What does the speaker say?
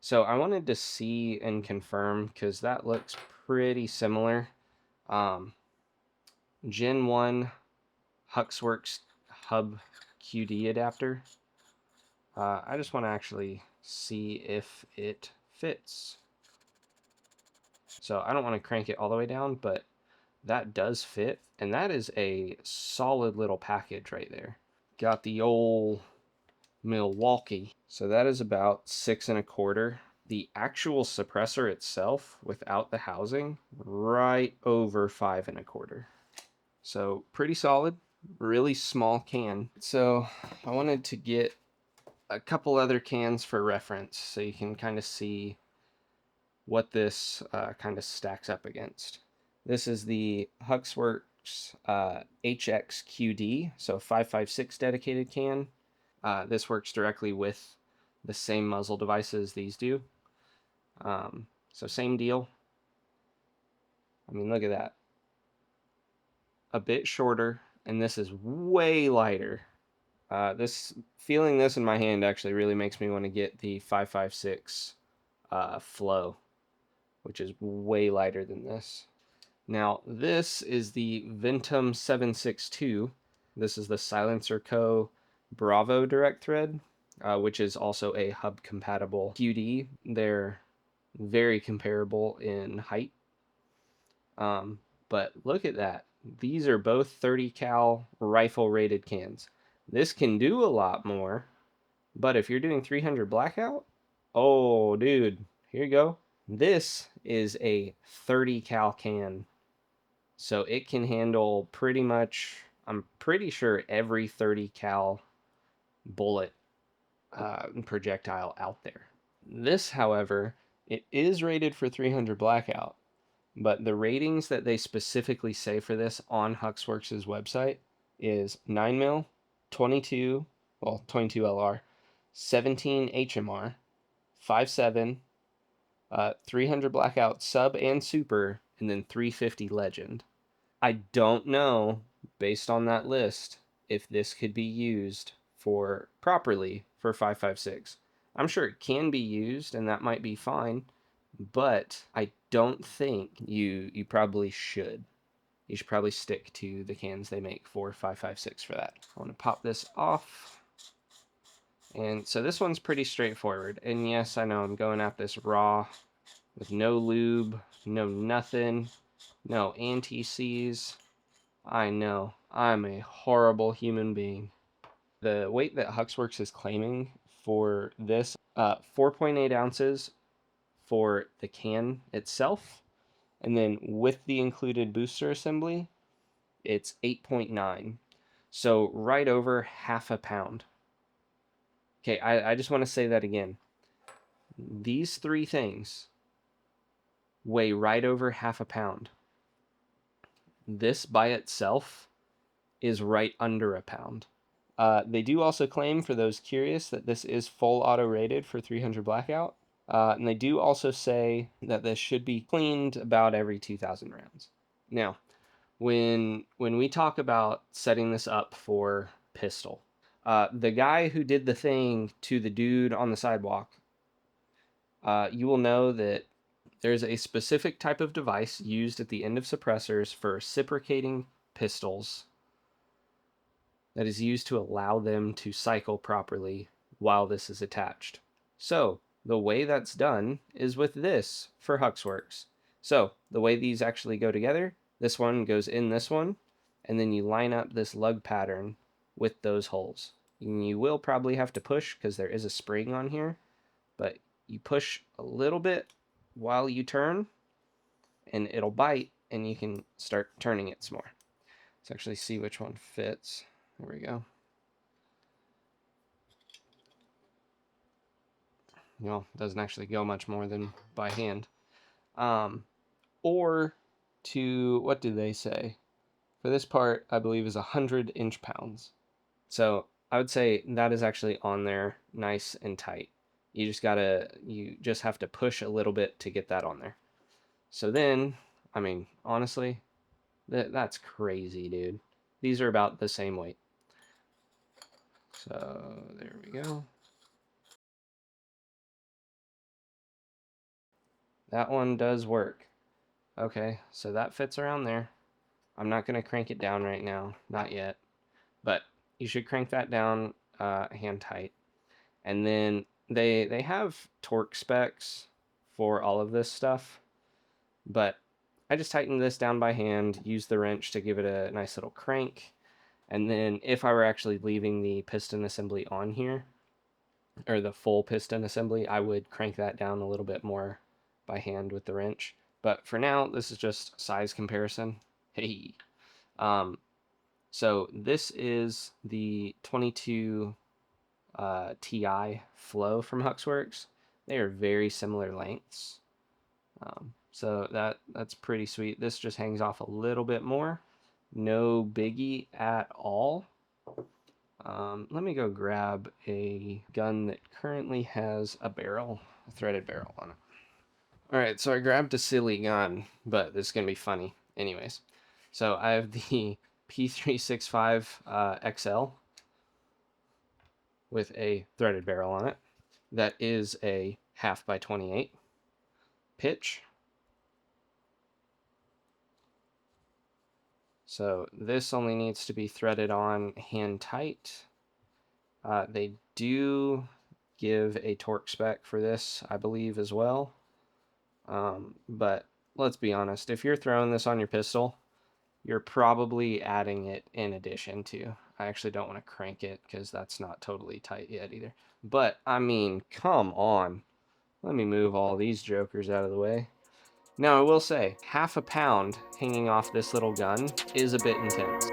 So I wanted to see and confirm because that looks pretty similar. Gen 1 Huxwrx Hub QD adapter. I just want to actually see if it fits. So I don't want to crank it all the way down, but that does fit. And that is a solid little package right there. Got the old Milwaukee. So that is about 6.25. The actual suppressor itself, without the housing, right over 5.25. So pretty solid, really small can. So I wanted to get a couple other cans for reference so you can kind of see what this kind of stacks up against. This is the Huxwrx HXQD, so 556 dedicated can. This works directly with the same muzzle devices these do. So same deal. I mean, look at that. A bit shorter, and this is way lighter. Feeling this in my hand actually really makes me want to get the 556 Flow, which is way lighter than this. Now, this is the Ventum 762. This is the Silencer Co. Bravo direct thread, which is also a hub compatible QD. They're very comparable in height. But look at that. These are both 30 cal rifle rated cans. This can do a lot more, but if you're doing 300 blackout, oh, dude, here you go. This is a 30 cal can. So it can handle pretty much, I'm pretty sure, every 30 cal bullet projectile out there. This, however, it is rated for 300 blackout, but the ratings that they specifically say for this on Huxwrx's website is 9mm, 22, well, 22 LR, 17 HMR, 5.7, 300 blackout sub and super, and then 350 legend. I don't know, based on that list, if this could be used for properly for 5.56. I'm sure it can be used, and that might be fine, but I don't think you probably should. You should probably stick to the cans they make for 5.56 for that. I want to pop this off. And so this one's pretty straightforward. And yes, I know I'm going at this raw with no lube, no nothing, no anti-seize. I know, I'm a horrible human being. The weight that Huxwrx is claiming for this, 4.8 ounces for the can itself, and then with the included booster assembly, it's 8.9. So right over half a pound. Okay, I just want to say that again. These three things weigh right over half a pound. This by itself is right under a pound. They do also claim, for those curious, that this is full auto rated for 300 blackout. And they do also say that this should be cleaned about every 2,000 rounds. Now, when we talk about setting this up for pistol, the guy who did the thing to the dude on the sidewalk, you will know that there's a specific type of device used at the end of suppressors for reciprocating pistols that is used to allow them to cycle properly while this is attached. So the way that's done is with this for Huxwrx. So the way these actually go together, this one goes in this one, and then you line up this lug pattern with those holes. And you will probably have to push because there is a spring on here, but you push a little bit while you turn, and it'll bite, and you can start turning it some more. Let's actually see which one fits. There we go. Well, doesn't actually go much more than by hand. Or to, what do they say? For this part, I believe is 100 inch-pounds. So I would say that is actually on there nice and tight. You just have to push a little bit to get that on there. So then, I mean, honestly, that's crazy, dude. These are about the same weight. So there we go. That one does work. Okay, so that fits around there. I'm not going to crank it down right now, not yet, but you should crank that down hand tight. And then they have torque specs for all of this stuff, but I just tightened this down by hand, used the wrench to give it a nice little crank, and then if I were actually leaving the piston assembly on here, or the full piston assembly, I would crank that down a little bit more by hand with the wrench. But for now, this is just size comparison. Hey. Um, so this is the 22 TI Flow from Huxwrx. They are very similar lengths. So that's pretty sweet. This just hangs off a little bit more. No biggie at all. Let me go grab a gun that currently has a threaded barrel on it. Alright, so I grabbed a silly gun, but this is going to be funny. Anyways, so I have the P365 XL with a threaded barrel on it. That is a 1/2 by 28 pitch. So this only needs to be threaded on hand tight. They do give a torque spec for this, I believe, as well. But let's be honest, if you're throwing this on your pistol, you're probably adding it in addition to. I actually don't want to crank it because that's not totally tight yet either. But, I mean, come on. Let me move all these jokers out of the way. Now, I will say, 1/2 pound hanging off this little gun is a bit intense.